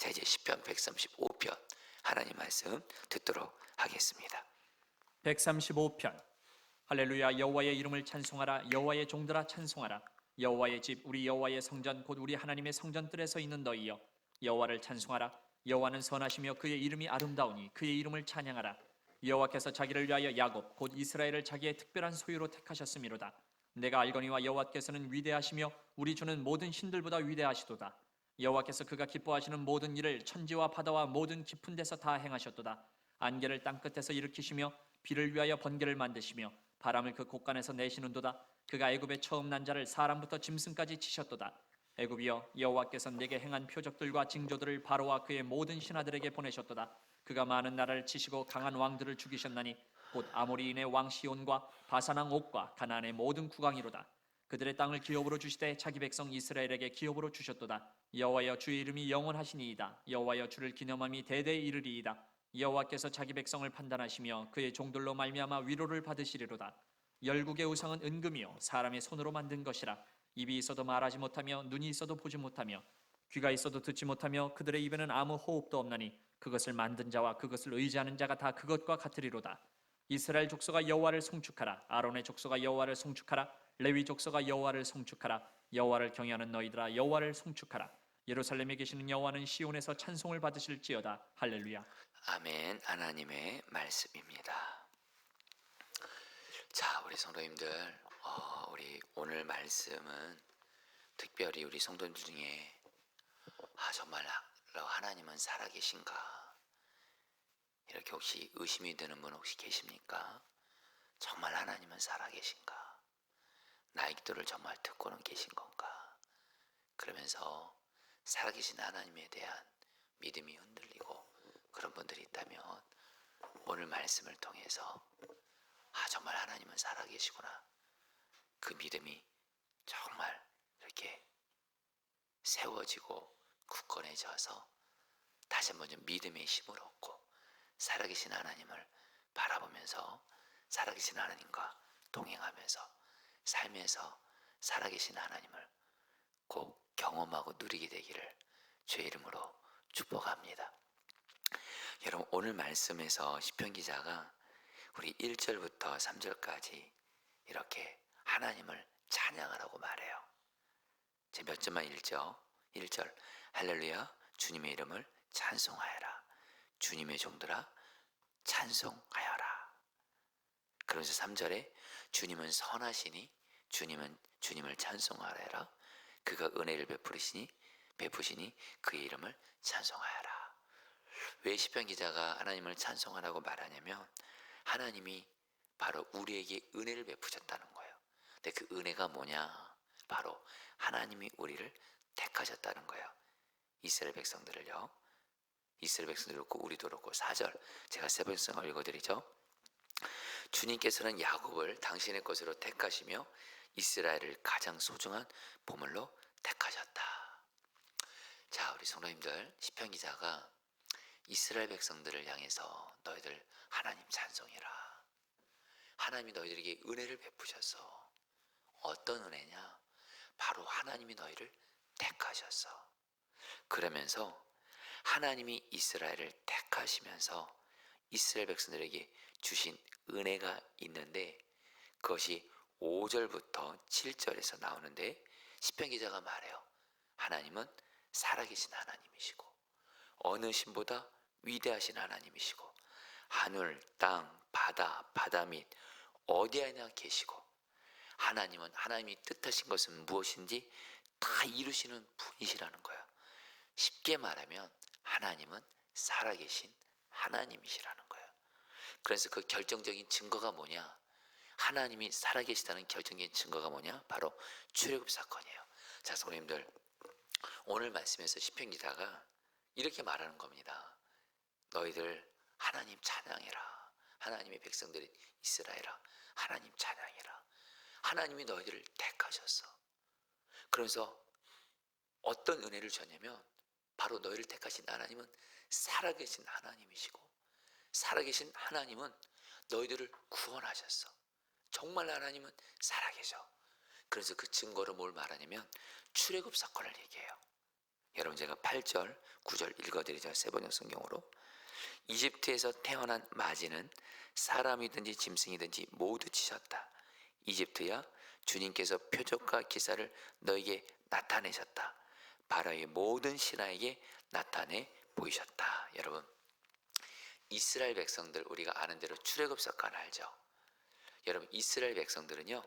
자, 이제 시편 135편 하나님 말씀 듣도록 하겠습니다. 135편. 할렐루야. 여호와의 이름을 찬송하라. 여호와의 종들아 찬송하라. 여호와의 집 우리 여호와의 성전 곧 우리 하나님의 성전뜰에 서 있는 너희여 여호와를 찬송하라. 여호와는 선하시며 그의 이름이 아름다우니 그의 이름을 찬양하라. 여호와께서 자기를 위하여 야곱 곧 이스라엘을 자기의 특별한 소유로 택하셨음이로다. 내가 알거니와 여호와께서는 위대하시며 우리 주는 모든 신들보다 위대하시도다. 여호와께서 그가 기뻐하시는 모든 일을 천지와 바다와 모든 깊은 데서 다 행하셨도다. 안개를 땅끝에서 일으키시며 비를 위하여 번개를 만드시며 바람을 그 곳간에서 내시는도다. 그가 애굽의 처음 난 자를 사람부터 짐승까지 치셨도다. 애굽이여 여호와께서 내게 행한 표적들과 징조들을 바로와 그의 모든 신하들에게 보내셨도다. 그가 많은 나라를 치시고 강한 왕들을 죽이셨나니 곧 아모리인의 왕 시온과 바산 왕 옥과 가나안의 모든 국왕이로다. 그들의 땅을 기업으로 주시되 자기 백성 이스라엘에게 기업으로 주셨도다. 여호와여 주의 이름이 영원하시니이다. 여호와여 주를 기념함이 대대에 이르리이다. 여호와께서 자기 백성을 판단하시며 그의 종들로 말미암아 위로를 받으시리로다. 열국의 우상은 은금이요 사람의 손으로 만든 것이라. 입이 있어도 말하지 못하며 눈이 있어도 보지 못하며 귀가 있어도 듣지 못하며 그들의 입에는 아무 호흡도 없나니 그것을 만든 자와 그것을 의지하는 자가 다 그것과 같으리로다. 이스라엘 족속아 여호와를 송축하라. 아론의 족속아 여호와를 송축하라. 레위 족속아 여호와를 송축하라. 여호와를 경외하는 너희들아 여호와를 송축하라. 예루살렘에 계시는 여호와는 시온에서 찬송을 받으실지어다. 할렐루야. 아멘. 하나님의 말씀입니다. 자, 우리 성도님들, 우리 오늘 말씀은 특별히 우리 성도님들 중에 정말 하나님은 살아계신가? 이렇게 혹시 의심이 드는 분 혹시 계십니까? 정말 하나님은 살아계신가? 나의 기도를 정말 듣고는 계신 건가? 그러면서 살아계신 하나님에 대한 믿음이 흔들리고 그런 분들이 있다면 오늘 말씀을 통해서 정말 하나님은 살아계시구나, 그 믿음이 정말 이렇게 세워지고 굳건해져서 다시 한번 좀 믿음의 힘을 얻고 살아계신 하나님을 바라보면서 살아계신 하나님과 동행하면서 삶에서 살아계신 하나님을 꼭 경험하고 누리게 되기를 주의 이름으로 축복합니다. 여러분, 오늘 말씀에서 시편 기자가 우리 1절부터 3절까지 이렇게 하나님을 찬양하라고 말해요. 제 몇 절만 읽죠. 1절 할렐루야 주님의 이름을 찬송하여라. 주님의 종들아 찬송하여라. 그러면서 3절에 주님은 선하시니 주님을 찬송하여라. 그가 은혜를 베푸시니 그의 이름을 찬송하여라. 왜 시편 기자가 하나님을 찬송하라고 말하냐면 하나님이 바로 우리에게 은혜를 베푸셨다는 거예요. 근데 그 은혜가 뭐냐? 바로 하나님이 우리를 택하셨다는 거예요. 이스라엘 백성들을요. 이스라엘 백성들 그렇고 우리도 그렇고 4절 제가 세 번씩 읽어드리죠. 주님께서는 야곱을 당신의 것으로 택하시며 이스라엘을 가장 소중한 보물로 택하셨다. 자, 우리 성도님들, 시편 기자가 이스라엘 백성들을 향해서 너희들 하나님 찬송해라. 하나님이 너희들에게 은혜를 베푸셔서 어떤 은혜냐? 바로 하나님이 너희를 택하셨어. 그러면서 하나님이 이스라엘을 택하시면서 이스라엘 백성들에게 주신 은혜가 있는데 그것이 5절부터 7절에서 나오는데 시편 기자가 말해요. 하나님은 살아계신 하나님이시고 어느 신보다 위대하신 하나님이시고 하늘, 땅, 바다 및 어디에나 계시고 하나님은 하나님이 뜻하신 것은 무엇인지 다 이루시는 분이시라는 거예요. 쉽게 말하면 하나님은 살아계신 하나님이시라는 거예요. 그래서 그 결정적인 증거가 뭐냐? 하나님이 살아계시다는 결정적인 증거가 뭐냐? 바로 출애굽 사건이에요. 자, 성도님들, 오늘 말씀에서 시편 기자가 이렇게 말하는 겁니다. 너희들 하나님 찬양해라. 하나님의 백성들이 이스라엘아 하나님 찬양해라. 하나님이 너희들을 택하셨어. 그래서 어떤 은혜를 주냐면 바로 너희를 택하신 하나님은 살아계신 하나님이시고 살아계신 하나님은 너희들을 구원하셨어. 정말 하나님은 살아계셔. 그래서 그 증거로 뭘 말하냐면 출애굽 사건을 얘기해요. 여러분 제가 8절, 9절 읽어드리죠. 세번역 성경으로. 이집트에서 태어난 마지는 사람이든지 짐승이든지 모두 치셨다. 이집트야, 주님께서 표적과 기사를 너에게 나타내셨다. 바로의 모든 신하에게 나타내 보이셨다. 여러분, 이스라엘 백성들, 우리가 아는 대로 출애굽 사건 알죠? 여러분, 이스라엘 백성들은요,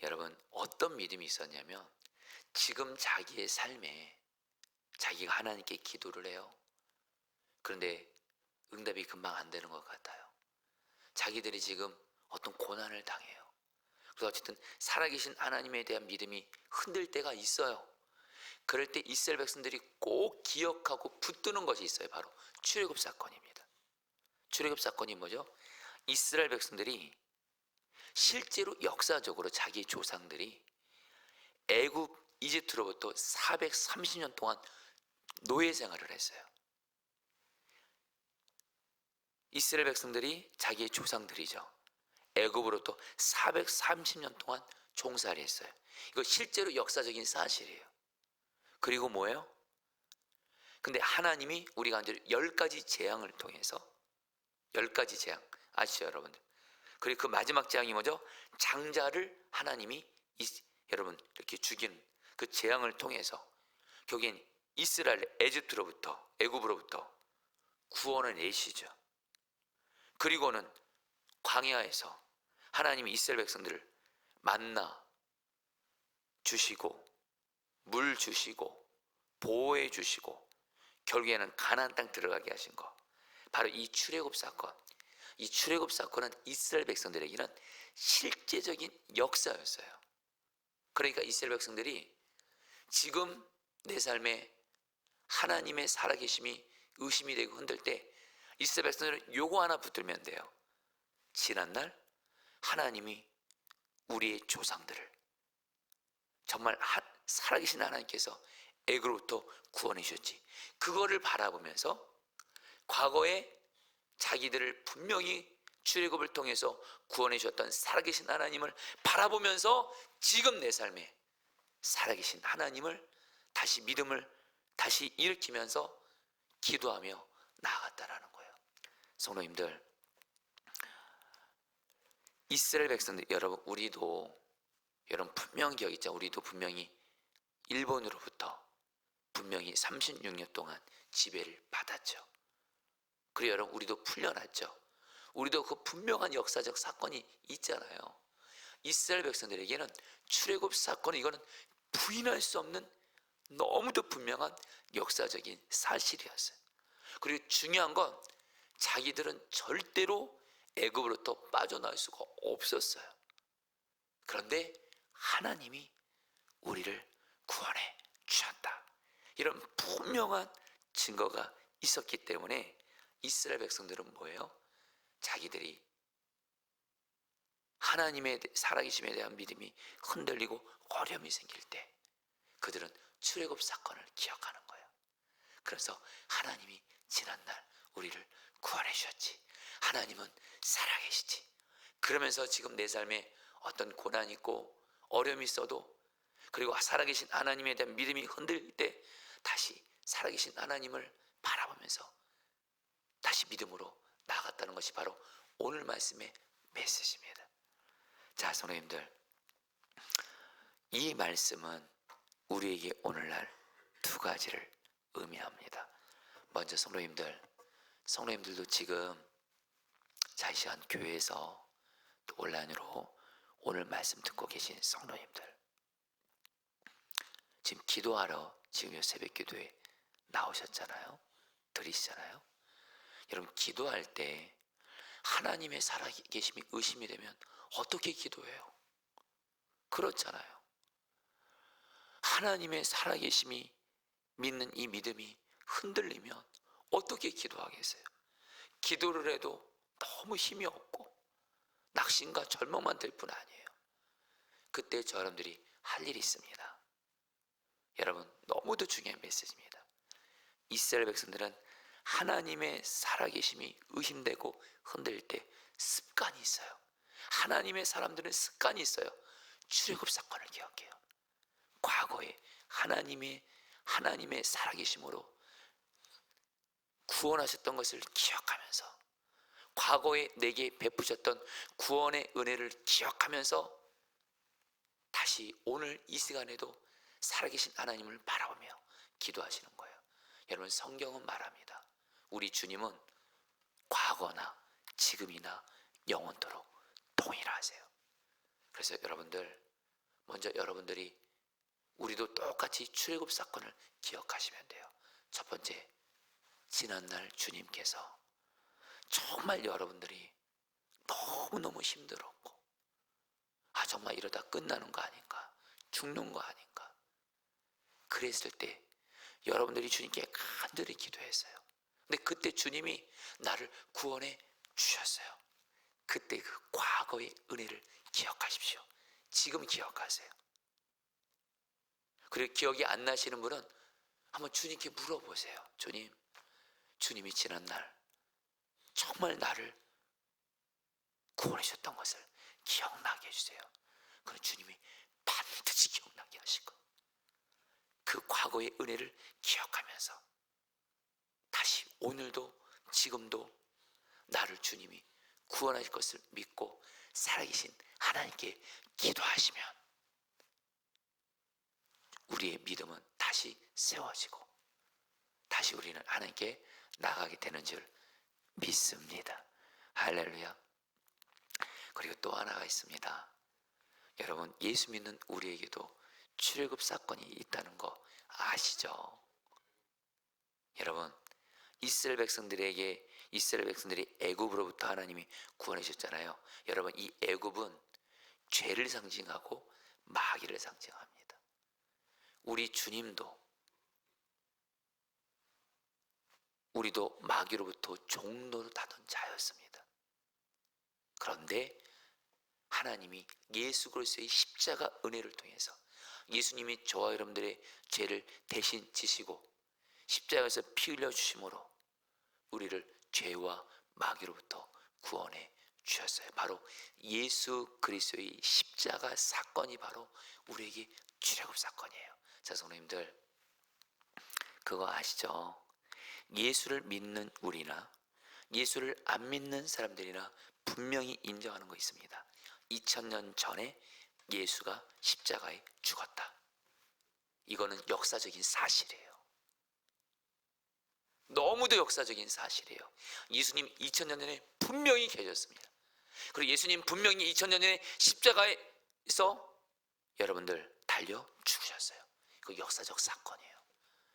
여러분 어떤 믿음이 있었냐면, 지금 자기의 삶에 자기가 하나님께 기도를 해요. 그런데 응답이 금방 안 되는 것 같아요. 자기들이 지금 어떤 고난을 당해요. 그래서 어쨌든 살아계신 하나님에 대한 믿음이 흔들 때가 있어요. 그럴 때 이스라엘 백성들이 꼭 기억하고 붙드는 것이 있어요. 바로 출애굽 사건입니다. 출애굽 사건이 뭐죠? 이스라엘 백성들이 실제로 역사적으로 자기 조상들이 애굽 이집트로부터 430년 동안 노예 생활을 했어요. 이스라엘 백성들이 자기의 조상들이죠. 애굽으로부터 430년 동안 종살이 했어요. 이거 실제로 역사적인 사실이에요. 그리고 뭐예요? 근데 하나님이 우리가 한 10가지 재앙을 통해서, 10가지 재앙 아시죠 여러분들? 그리고 그 마지막 재앙이 뭐죠? 장자를 하나님이 여러분 이렇게 죽이는 그 재앙을 통해서 결국엔 이스라엘 애굽으로부터 구원을 내시죠. 그리고는 광야에서 하나님이 이스라엘 백성들을 만나 주시고 물 주시고 보호해 주시고 결국에는 가나안 땅 들어가게 하신 거, 바로 이 출애굽 사건. 이 출애굽 사건은 이스라엘 백성들에게는 실제적인 역사였어요. 그러니까 이스라엘 백성들이 지금 내 삶에 하나님의 살아계심이 의심이 되고 흔들 때 이스라엘 백성들은 요거 하나 붙들면 돼요. 지난날 하나님이 우리의 조상들을 정말 살아계신 하나님께서 애굽으로부터 구원해 주셨지. 그거를 바라보면서 과거에 자기들을 분명히 출애굽을 통해서 구원해 주셨던 살아계신 하나님을 바라보면서 지금 내 삶에 살아계신 하나님을 다시 믿음을 다시 일으키면서 기도하며 나아갔다라는 거예요. 성도님들, 이스라엘 백성들, 여러분 우리도 여러분 분명히 기억 있죠? 우리도 분명히 일본으로부터 분명히 36년 동안 지배를 받았죠. 그리고 여러분 우리도 풀려났죠. 우리도 그 분명한 역사적 사건이 있잖아요. 이스라엘 백성들에게는 출애굽 사건, 이거는 부인할 수 없는 너무도 분명한 역사적인 사실이었어요. 그리고 중요한 건 자기들은 절대로 애굽으로부터 빠져나올 수가 없었어요. 그런데 하나님이 우리를 구원해 주셨다, 이런 분명한 증거가 있었기 때문에 이스라엘 백성들은 뭐예요? 자기들이 하나님의 살아계심에 대한 믿음이 흔들리고 어려움이 생길 때 그들은 출애굽 사건을 기억하는 거예요. 그래서 하나님이 지난날 우리를 구원해 주셨지, 하나님은 살아계시지. 그러면서 지금 내 삶에 어떤 고난이 있고 어려움이 있어도, 그리고 살아계신 하나님에 대한 믿음이 흔들릴 때 다시 살아계신 하나님을 바라보면서 다시 믿음으로 나아갔다는 것이 바로 오늘 말씀의 메시지입니다. 자, 성도님들, 이 말씀은 우리에게 오늘날 두 가지를 의미합니다. 먼저 성도님들도 지금 자, 이 시간 교회에서 또 온라인으로 오늘 말씀 듣고 계신 성도님들, 지금 기도하러 지금 새벽 기도에 나오셨잖아요. 들으시잖아요. 여러분 기도할 때 하나님의 살아계심이 의심이 되면 어떻게 기도해요? 그렇잖아요. 하나님의 살아계심이 믿는 이 믿음이 흔들리면 어떻게 기도하겠어요? 기도를 해도 너무 힘이 없고 낙심과 절망만 들 뿐 아니에요. 그때 저 여러분들이 할 일이 있습니다. 여러분 너무도 중요한 메시지입니다. 이스라엘 백성들은 하나님의 살아계심이 의심되고 흔들릴 때 습관이 있어요. 하나님의 사람들은 습관이 있어요. 출애굽 사건을 기억해요. 과거에 하나님의 하나님의 살아계심으로 구원하셨던 것을 기억하면서, 과거에 내게 베푸셨던 구원의 은혜를 기억하면서 다시 오늘 이 시간에도 살아계신 하나님을 바라보며 기도하시는 거예요. 여러분, 성경은 말합니다. 우리 주님은 과거나 지금이나 영원토록 동일하세요. 그래서 여러분들, 먼저 여러분들이 우리도 똑같이 출애굽 사건을 기억하시면 돼요. 첫 번째, 지난날 주님께서 정말 여러분들이 너무너무 힘들었고, 정말 이러다 끝나는 거 아닌가, 죽는 거 아닌가, 그랬을 때 여러분들이 주님께 간절히 기도했어요. 근데 그때 주님이 나를 구원해 주셨어요. 그때 그 과거의 은혜를 기억하십시오. 지금 기억하세요. 그리고 기억이 안 나시는 분은 한번 주님께 물어보세요. 주님이 지난날 정말 나를 구원해 주셨던 것을 기억나게 해주세요. 그럼 주님이 반드시 기억나게 하실 거예요. 그 과거의 은혜를 기억하면서 다시 오늘도 지금도 나를 주님이 구원하실 것을 믿고 살아계신 하나님께 기도하시면 우리의 믿음은 다시 세워지고 다시 우리는 하나님께 나가게 되는 줄 믿습니다. 할렐루야. 그리고 또 하나가 있습니다. 여러분, 예수 믿는 우리에게도 출애굽 사건이 있다는 거 아시죠? 여러분, 이스라엘 백성들이 애굽으로부터 하나님이 구원해 주셨잖아요. 여러분, 이 애굽은 죄를 상징하고 마귀를 상징합니다. 우리 주님도, 우리도 마귀로부터 종로를 타던 자였습니다. 그런데 하나님이 예수 그리스도의 십자가 은혜를 통해서 예수님이 저와 여러분들의 죄를 대신 지시고 십자가에서 피 흘려 주심으로 우리를 죄와 마귀로부터 구원해 주셨어요. 바로 예수 그리스도의 십자가 사건이 바로 우리에게 출애굽 사건이에요. 자, 성도님들, 그거 아시죠? 예수를 믿는 우리나 예수를 안 믿는 사람들이나 분명히 인정하는 거 있습니다. 2000년 전에 예수가 십자가에 죽었다. 이거는 역사적인 사실이에요. 너무도 역사적인 사실이에요. 예수님 2000년 전에 분명히 계셨습니다. 그리고 예수님 분명히 2000년 전에 십자가에서 여러분들 달려 죽으셨어요. 그 역사적 사건이에요.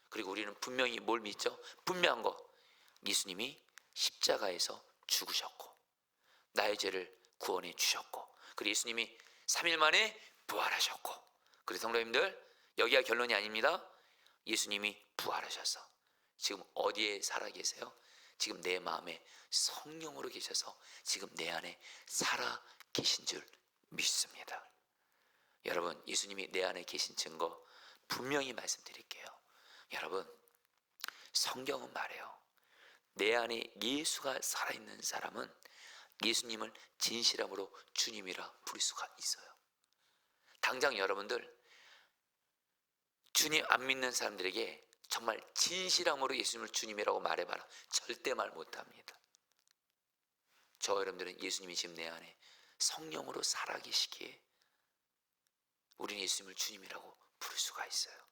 그리고 우리는 분명히 뭘 믿죠? 분명한 거, 예수님이 십자가에서 죽으셨고 나의 죄를 구원해 주셨고, 그리고 예수님이 3일 만에 부활하셨고, 그리고 성도님들, 여기가 결론이 아닙니다. 예수님이 부활하셔서 지금 어디에 살아 계세요? 지금 내 마음에 성령으로 계셔서 지금 내 안에 살아 계신 줄 믿습니다. 여러분, 예수님이 내 안에 계신 증거 분명히 말씀드릴게요. 여러분, 성경은 말해요. 내 안에 예수가 살아있는 사람은 예수님을 진실함으로 주님이라 부를 수가 있어요. 당장 여러분들, 주님 안 믿는 사람들에게 정말 진실함으로 예수님을 주님이라고 말해봐라. 절대 말 못합니다. 저 여러분들은 예수님이 지금 내 안에 성령으로 살아계시기에 우리는 예수님을 주님이라고 부를 수가 있어요.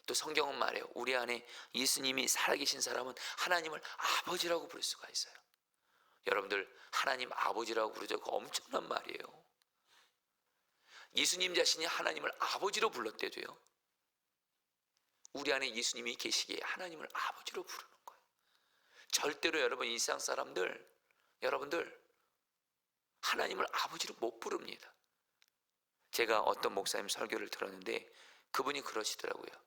또 성경은 말해요. 우리 안에 예수님이 살아계신 사람은 하나님을 아버지라고 부를 수가 있어요. 여러분들, 하나님 아버지라고 부르죠. 그거 엄청난 말이에요. 예수님 자신이 하나님을 아버지로 불렀대도요, 우리 안에 예수님이 계시기에 하나님을 아버지로 부르는 거예요. 절대로 여러분, 이 세상 사람들, 여러분들 하나님을 아버지로 못 부릅니다. 제가 어떤 목사님 설교를 들었는데 그분이 그러시더라고요.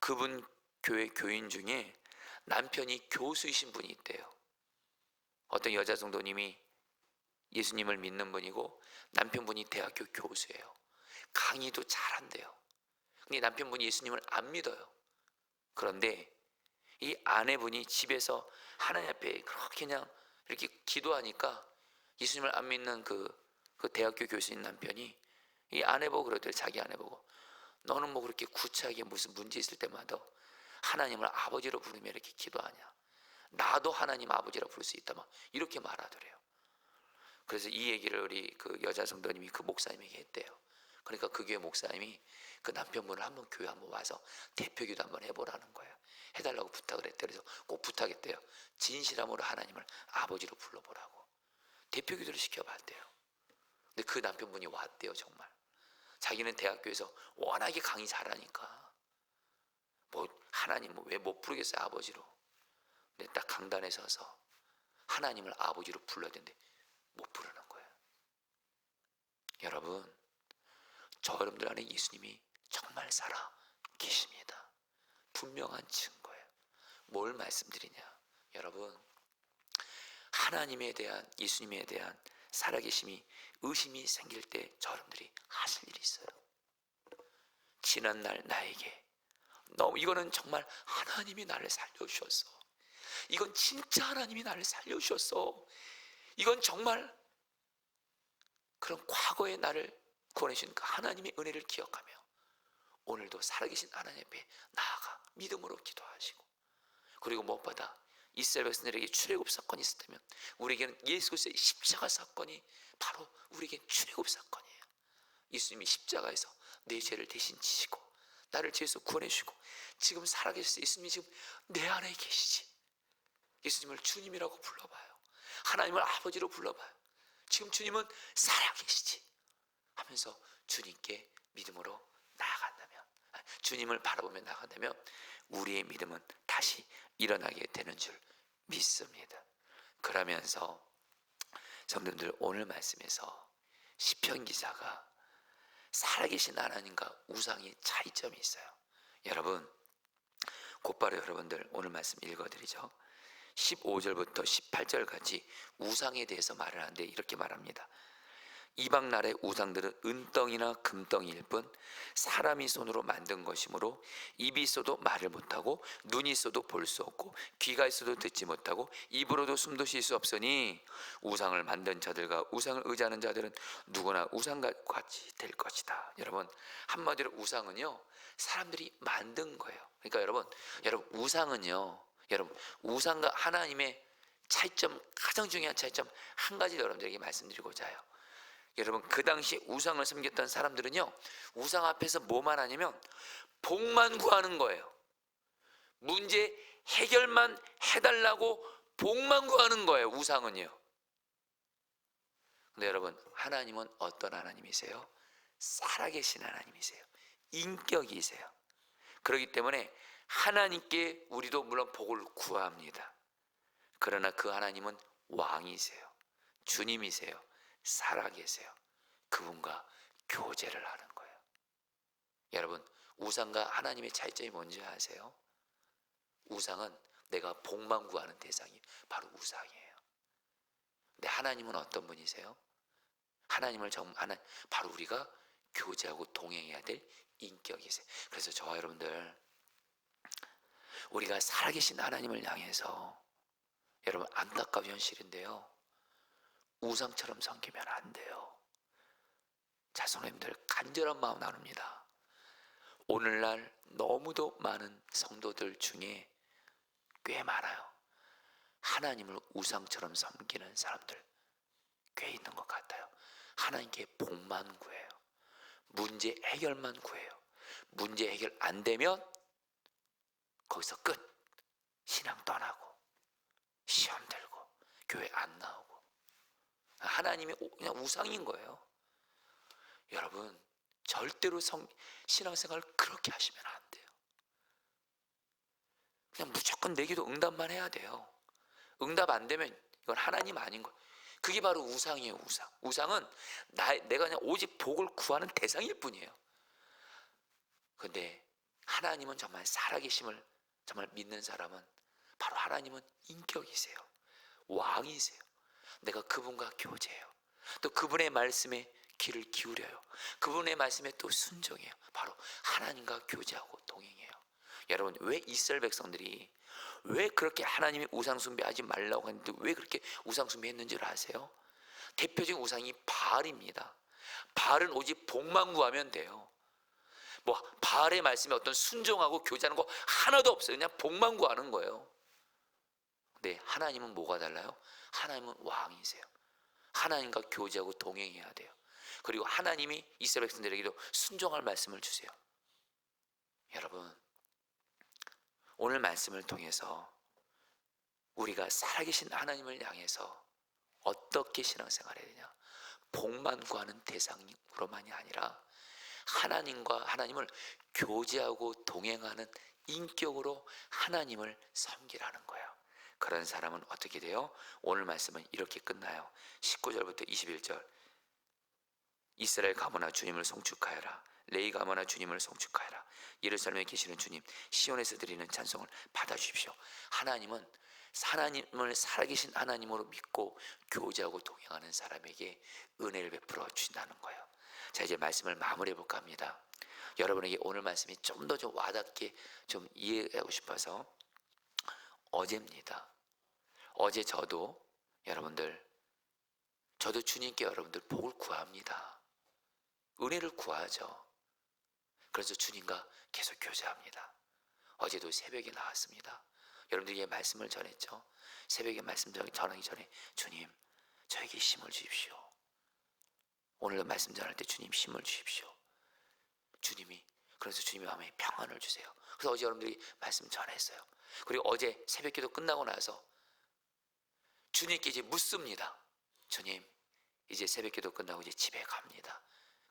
그분 교회 교인 중에 남편이 교수이신 분이 있대요. 어떤 여자 성도님이 예수님을 믿는 분이고 남편분이 대학교 교수예요. 강의도 잘한대요. 근데 남편분이 예수님을 안 믿어요. 그런데 이 아내분이 집에서 하나님 앞에 그렇게 그냥 이렇게 기도하니까 예수님을 안 믿는 그 대학교 교수인 남편이 이 아내 보고 그러더래요. 자기 아내 보고, 너는 뭐 그렇게 구차하게 무슨 문제 있을 때마다 하나님을 아버지로 부르며 이렇게 기도하냐? 나도 하나님 아버지라 부를 수 있다 막 이렇게 말하더래요. 그래서 이 얘기를 우리 그 여자 성도님이 그 목사님에게 했대요. 그러니까 그 교회 목사님이 그 남편분을 한번 교회 한번 와서 대표기도 한번 해보라는 거예요. 해달라고 부탁을 했대요. 그래서 꼭 부탁했대요. 진실함으로 하나님을 아버지로 불러보라고 대표기도를 시켜봤대요. 근데 그 남편분이 왔대요. 정말 자기는 대학교에서 워낙에 강의 잘하니까 뭐 하나님 뭐 왜 못 부르겠어요 아버지로. 근데 딱 강단에 서서 하나님을 아버지로 불러야 되는데 못 부르는 거예요. 여러분, 저 여러분들 안에 예수님이 정말 살아 계십니다. 분명한 증거예요. 뭘 말씀드리냐? 여러분, 하나님에 대한, 예수님에 대한 살아계심이 의심이 생길 때 저 여러분들이 하실 일이 있어요. 지난날 나에게 이거는 정말 하나님이 나를 살려주셨어. 이건 진짜 하나님이 나를 살려주셨어. 이건 정말 그런 과거의 나를 구원해주신 그 하나님의 은혜를 기억하며 오늘도 살아계신 하나님 앞에 나아가 믿음으로 기도하시고, 그리고 무엇보다 이스라엘 백성들에게 출애굽 사건이 있었다면 우리에게는 예수 그리스도의 십자가 사건이 바로 우리에겐 출애굽 사건이에요. 예수님이 십자가에서 내 죄를 대신 지시고 나를 죄에서 구원해주시고 지금 살아계셔서 예수님이 지금 내 안에 계시지. 예수님을 주님이라고 불러봐요. 하나님을 아버지로 불러봐요. 지금 주님은 살아계시지 하면서 주님께 믿음으로 나아간다면, 주님을 바라보며 나아간다면 우리의 믿음은 다시 일어나게 되는 줄 믿습니다. 그러면서 성도님들, 오늘 말씀에서 시편 기자가 살아계신 하나님과 우상의 차이점이 있어요. 여러분, 곧바로 여러분들 오늘 말씀 읽어드리죠. 15절부터 18절까지 우상에 대해서 말을 하는데 이렇게 말합니다. 이방 나라의 우상들은 은덩이나 금덩이일 뿐 사람이 손으로 만든 것이므로 입이 있어도 말을 못하고 눈이 있어도 볼 수 없고 귀가 있어도 듣지 못하고 입으로도 숨도 쉴 수 없으니 우상을 만든 자들과 우상을 의지하는 자들은 누구나 우상과 같이 될 것이다. 여러분, 한마디로 우상은요 사람들이 만든 거예요. 그러니까 여러분 우상은요, 여러분 우상과 하나님의 차이점, 가장 중요한 차이점 한 가지 여러분들에게 말씀드리고자 해요. 여러분, 그 당시 우상을 섬겼던 사람들은요 우상 앞에서 뭐만 하냐면 복만 구하는 거예요. 문제 해결만 해달라고 복만 구하는 거예요, 우상은요. 근데 여러분, 하나님은 어떤 하나님이세요? 살아계신 하나님이세요. 인격이세요. 그렇기 때문에 하나님께 우리도 물론 복을 구합니다. 그러나 그 하나님은 왕이세요. 주님이세요. 살아계세요. 그분과 교제를 하는 거예요. 여러분, 우상과 하나님의 차이점이 뭔지 아세요? 우상은 내가 복만 구하는 대상이 바로 우상이에요. 근데 하나님은 어떤 분이세요? 하나님을 바로 우리가 교제하고 동행해야 될 인격이세요. 그래서 저와 여러분들, 우리가 살아계신 하나님을 향해서, 여러분 안타까운 현실인데요, 우상처럼 섬기면 안 돼요. 자손님들 간절한 마음 나눕니다. 오늘날 너무도 많은 성도들 중에 꽤 많아요. 하나님을 우상처럼 섬기는 사람들 꽤 있는 것 같아요. 하나님께 복만 구해요. 문제 해결만 구해요. 문제 해결 안 되면 거기서 끝. 신앙 떠나고 시험 들고 교회 안 나오고. 하나님이 그냥 우상인 거예요. 여러분, 절대로 신앙생활을 그렇게 하시면 안 돼요. 그냥 무조건 내 기도 응답만 해야 돼요. 응답 안 되면 이건 하나님 아닌 거예요. 그게 바로 우상이에요. 우상은 내가 그냥 오직 복을 구하는 대상일 뿐이에요. 그런데 하나님은 정말 살아계심을 정말 믿는 사람은 바로 하나님은 인격이세요. 왕이세요. 내가 그분과 교제해요. 또 그분의 말씀에 귀를 기울여요. 그분의 말씀에 또 순종해요. 바로 하나님과 교제하고 동행해요. 여러분, 왜 이스라엘 백성들이 왜 그렇게 하나님이 우상 숭배하지 말라고 했는데 왜 그렇게 우상 숭배했는지 아세요? 대표적인 우상이 바알입니다. 바알은 오직 복만 구하면 돼요. 뭐 바알의 말씀에 어떤 순종하고 교제하는 거 하나도 없어요. 그냥 복만 구하는 거예요. 네, 하나님은 뭐가 달라요? 하나님은 왕이세요. 하나님과 교제하고 동행해야 돼요. 그리고 하나님이 이스라엘 백성들에게도 순종할 말씀을 주세요. 여러분, 오늘 말씀을 통해서 우리가 살아계신 하나님을 향해서 어떻게 신앙생활을 해야 되냐? 복만 구하는 대상으로만이 아니라 하나님을 교제하고 동행하는 인격으로 하나님을 섬기라는 거예요. 그런 사람은 어떻게 돼요? 오늘 말씀은 이렇게 끝나요. 19절부터 21절. 이스라엘 가문아 주님을 송축하여라. 레위 가문아 주님을 송축하여라. 예루살렘에 계시는 주님, 시온에서 드리는 찬송을 받아주십시오. 하나님을 살아계신 하나님으로 믿고 교제하고 동행하는 사람에게 은혜를 베풀어 주신다는 거예요. 자, 이제 말씀을 마무리해 볼까 합니다. 여러분에게 오늘 말씀이 좀 더 좀 와닿게 좀 이해하고 싶어서 어제입니다. 어제 저도 주님께 여러분들 복을 구합니다. 은혜를 구하죠. 그래서 주님과 계속 교제합니다. 어제도 새벽에 나왔습니다. 여러분들에게 말씀을 전했죠. 새벽에 말씀 전하기 전에 주님, 저에게 힘을 주십시오. 오늘도 말씀 전할 때 주님 힘을 주십시오. 그래서 주님이 마음에 평안을 주세요. 그래서 어제 여러분들이 말씀 전했어요. 그리고 어제 새벽기도 끝나고 나서 주님께 이제 묻습니다. 주님, 이제 새벽기도 끝나고 이제 집에 갑니다.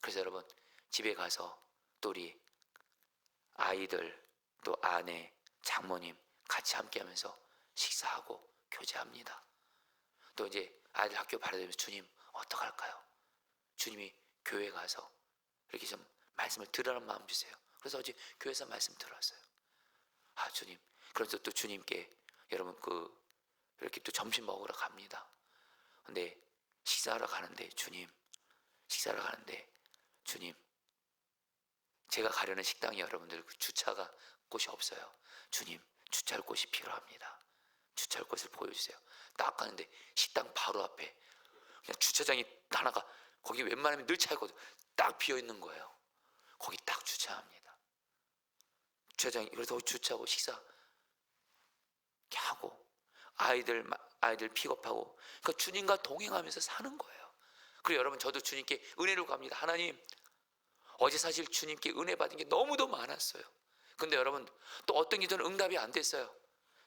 그래서 여러분, 집에 가서 또 우리 아이들, 또 아내, 장모님 같이 함께하면서 식사하고 교제합니다. 또 이제 아이들 학교 바라보면서 주님 어떡할까요? 주님이 교회 가서 이렇게 좀 말씀을 들으라는 마음 주세요. 그래서 어제 교회에서 말씀 들었어요. 아, 주님. 그래서 또 주님께 여러분 이렇게 또 점심 먹으러 갑니다. 근데 식사하러 가는데 주님, 제가 가려는 식당이 여러분들 주차가 곳이 없어요. 주님, 주차할 곳이 필요합니다. 주차할 곳을 보여주세요. 딱 가는데 식당 바로 앞에 그냥 주차장이 하나가, 거기 웬만하면 늘 차 있거든. 딱 비어 있는 거예요. 거기 딱 주차합니다. 주차장이, 그래서 주차하고 식사 이렇게 하고 아이들 픽업하고, 그러니까 주님과 동행하면서 사는 거예요. 그리고 여러분, 저도 주님께 은혜를 구합니다. 하나님, 어제 사실 주님께 은혜 받은 게 너무도 많았어요. 근데 여러분, 또 어떤 기도는 응답이 안 됐어요.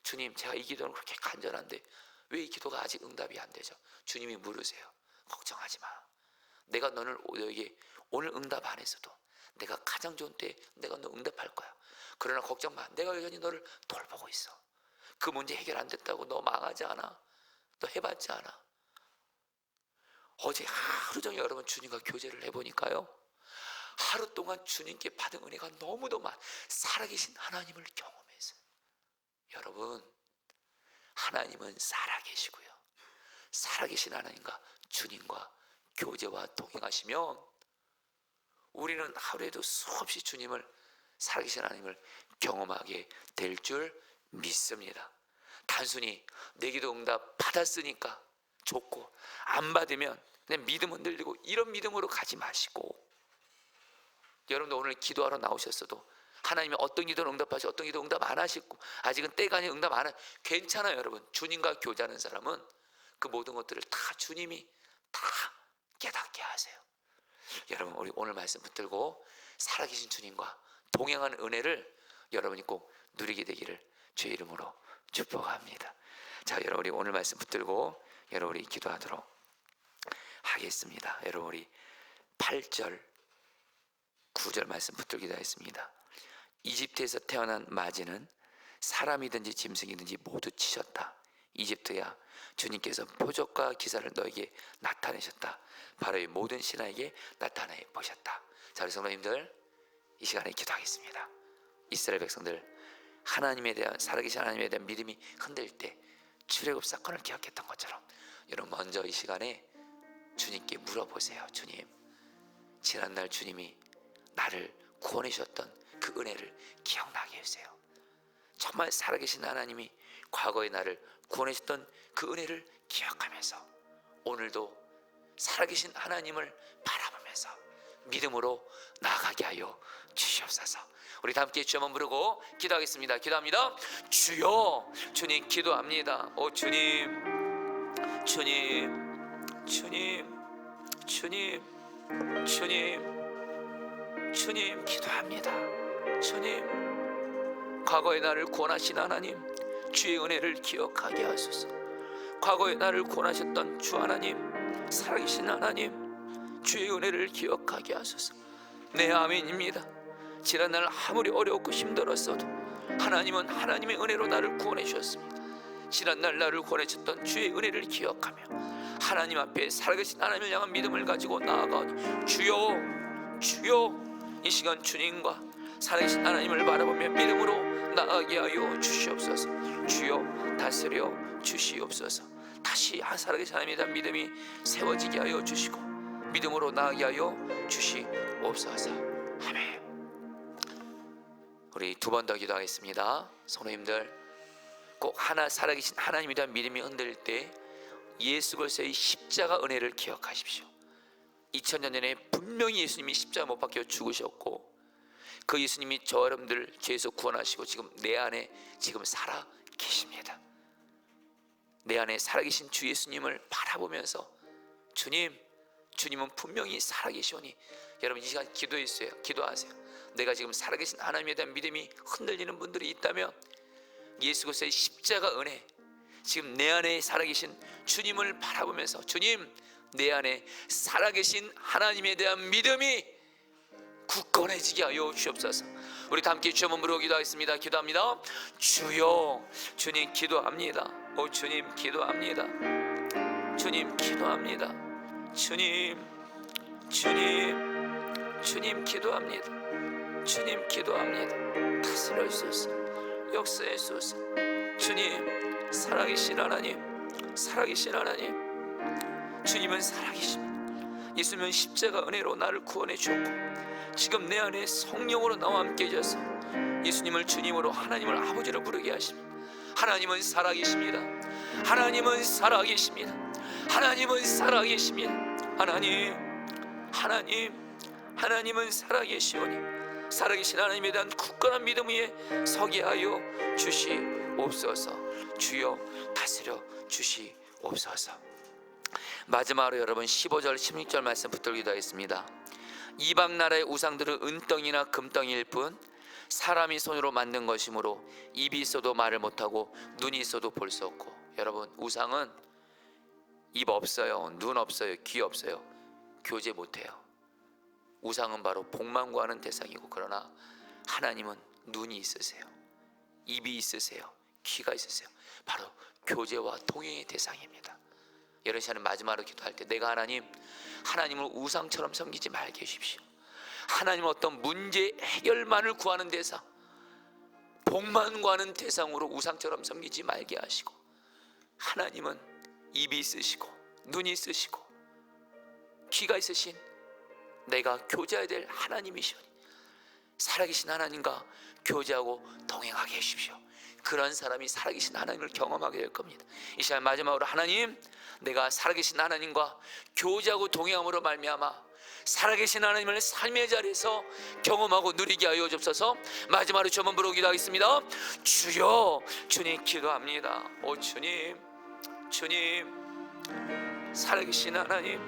주님, 제가 이 기도는 그렇게 간절한데 왜 이 기도가 아직 응답이 안 되죠? 주님이 물으세요. 걱정하지 마. 내가 너에게 오늘 응답 안 했어도 내가 가장 좋은 때 내가 너 응답할 거야. 그러나 걱정 마. 내가 여전히 너를 돌보고 있어. 그 문제 해결 안 됐다고 너 망하지 않아. 너 해봤지 않아. 어제 하루 종일 여러분 주님과 교제를 해보니까요, 하루 동안 주님께 받은 은혜가 너무도 살아계신 하나님을 경험했어요. 여러분, 하나님은 살아계시고요, 살아계신 하나님과 주님과 교제와 동행하시면 우리는 하루에도 수없이 주님을, 살아계신 하나님을 경험하게 될 줄 믿습니다. 단순히 내 기도 응답 받았으니까 좋고, 안 받으면 내 믿음은 늘리고, 이런 믿음으로 가지 마시고, 여러분도 오늘 기도하러 나오셨어도 하나님이 어떤 기도는 응답하시고 어떤 기도 응답 안 하시고, 아직은 때가 아니라 응답 안 하시고 괜찮아요. 여러분, 주님과 교제하는 사람은 그 모든 것들을 다 주님이 다 깨닫게 하세요. 여러분, 우리 오늘 말씀 붙들고 살아계신 주님과 동행하는 은혜를 여러분이 꼭 누리게 되기를 주의 이름으로 축복합니다. 자, 여러분, 우리 오늘 말씀 붙들고 여러분 우리 기도하도록 하겠습니다. 여러분, 우리 8절 9절 말씀 붙들기도 했습니다. 이집트에서 태어난 마지는 사람이든지 짐승이든지 모두 치셨다. 이집트야, 주님께서 표적과 기사를 너에게 나타내셨다. 바로 이 모든 신하에게 나타내 보셨다. 자, 우리 성도님들, 이 시간에 기도하겠습니다. 이스라엘 백성들, 하나님에 대한, 살아계신 하나님에 대한 믿음이 흔들릴 때 출애굽 사건을 기억했던 것처럼 여러분, 먼저 이 시간에 주님께 물어보세요. 주님, 지난날 주님이 나를 구원해 주셨던 그 은혜를 기억나게 해주세요. 정말 살아계신 하나님이 과거의 나를 구원해 주셨던 그 은혜를 기억하면서 오늘도 살아계신 하나님을 바라보면서 믿음으로 나아가게 하여 주시옵소서. 우리 다 함께 주 한번 부르고 기도하겠습니다. 기도합니다. 주여, 주님 기도합니다. 오 주님, 주님, 주님, 주님, 주님, 주님 기도합니다. 주님, 과거의 나를 구원하신 하나님, 주의 은혜를 기억하게 하소서. 과거의 나를 구원하셨던 주 하나님, 살아계신 하나님, 주의 은혜를 기억하게 하소서. 네, 아멘입니다. 지난 날 아무리 어렵고 힘들었어도 하나님은 하나님의 은혜로 나를 구원해 주셨습니다. 지난 날 나를 구원해 주셨던 주의 은혜를 기억하며 하나님 앞에 살아계신 하나님을 향한 믿음을 가지고 나아가오니 주여, 주여, 이 시간 주님과 살아계신 하나님을 바라보며 믿음으로 나아가게 하여 주시옵소서. 주여 다스려 주시옵소서. 다시 살아계신 하나님에 대한 믿음이 세워지게 하여 주시고 믿음으로 나아가게 하여 주시옵소서. 아멘. 우리 두 번 더 기도하겠습니다. 성도님들, 꼭 하나 살아계신 하나님에 대한 믿음이 흔들릴 때 예수 그리스도의 십자가 은혜를 기억하십시오. 2000년 전에 분명히 예수님이 십자가 못 박혀 죽으셨고 그 예수님이 저 여러분들 죄에서 구원하시고 지금 내 안에 지금 살아 계십니다. 내 안에 살아계신 주 예수님을 바라보면서 주님, 주님은 분명히 살아계시오니 여러분 이 시간 기도했어요. 기도하세요. 내가 지금 살아계신 하나님에 대한 믿음이 흔들리는 분들이 있다면 예수 그리스도의 십자가 은혜, 지금 내 안에 살아계신 주님을 바라보면서 주님, 내 안에 살아계신 하나님에 대한 믿음이 굳건해지게 하여 주옵소서. 우리 다 함께 주 한번 부르고 기도하겠습니다. 기도합니다. 주여, 주님 기도합니다. 오 주님 기도합니다. 주님 기도합니다. 주님, 주님, 주님 기도합니다. 주님 기도합니다. 다스려 주소서. 역사해 주소서. 주님, 살아계신 하나님, 살아계신 하나님, 주님은 살아계십니다. 예수님은 십자가 은혜로 나를 구원해 주었고 지금 내 안에 성령으로 나와 함께 계셔서 예수님을 주님으로 하나님을 아버지로 부르게 하십니다. 하나님은 살아계십니다. 하나님은 살아계십니다. 하나님은 살아계십니다. 하나님, 하나님, 하나님은 살아계시오니 살아계신 하나님에 대한 굳건한 믿음 위에 서게 하여 주시옵소서. 주여 다스려 주시옵소서. 마지막으로 여러분 15절 16절 말씀 붙들고 기도하겠습니다. 이방 나라의 우상들은 은덩이나 금덩이일 뿐 사람이 손으로 만든 것이므로 입이 있어도 말을 못하고 눈이 있어도 볼 수 없고. 여러분 우상은 입 없어요, 눈 없어요, 귀 없어요, 교제 못해요. 우상은 바로 복만 구하는 대상이고 그러나 하나님은 눈이 있으세요, 입이 있으세요, 귀가 있으세요. 바로 교제와 동행의 대상입니다. 여러분 시간에 마지막으로 기도할 때 내가 하나님을 우상처럼 섬기지 말게 해주십시오. 하나님은 어떤 문제 해결만을 구하는 대상, 복만 구하는 대상으로 우상처럼 섬기지 말게 하시고 하나님은 입이 있으시고 눈이 있으시고 귀가 있으신 내가 교제해야 될 하나님이시오니 살아계신 하나님과 교제하고 동행하게 해주십시오. 그런 사람이 살아계신 하나님을 경험하게 될 겁니다. 이 시간 마지막으로 하나님, 내가 살아계신 하나님과 교제하고 동행함으로 말미암아 살아계신 하나님을 삶의 자리에서 경험하고 누리게 하여 주옵소서. 마지막으로 주 한번 부르고 기도하겠습니다. 주여, 주님 기도합니다. 오 주님, 주님, 살아계신 하나님,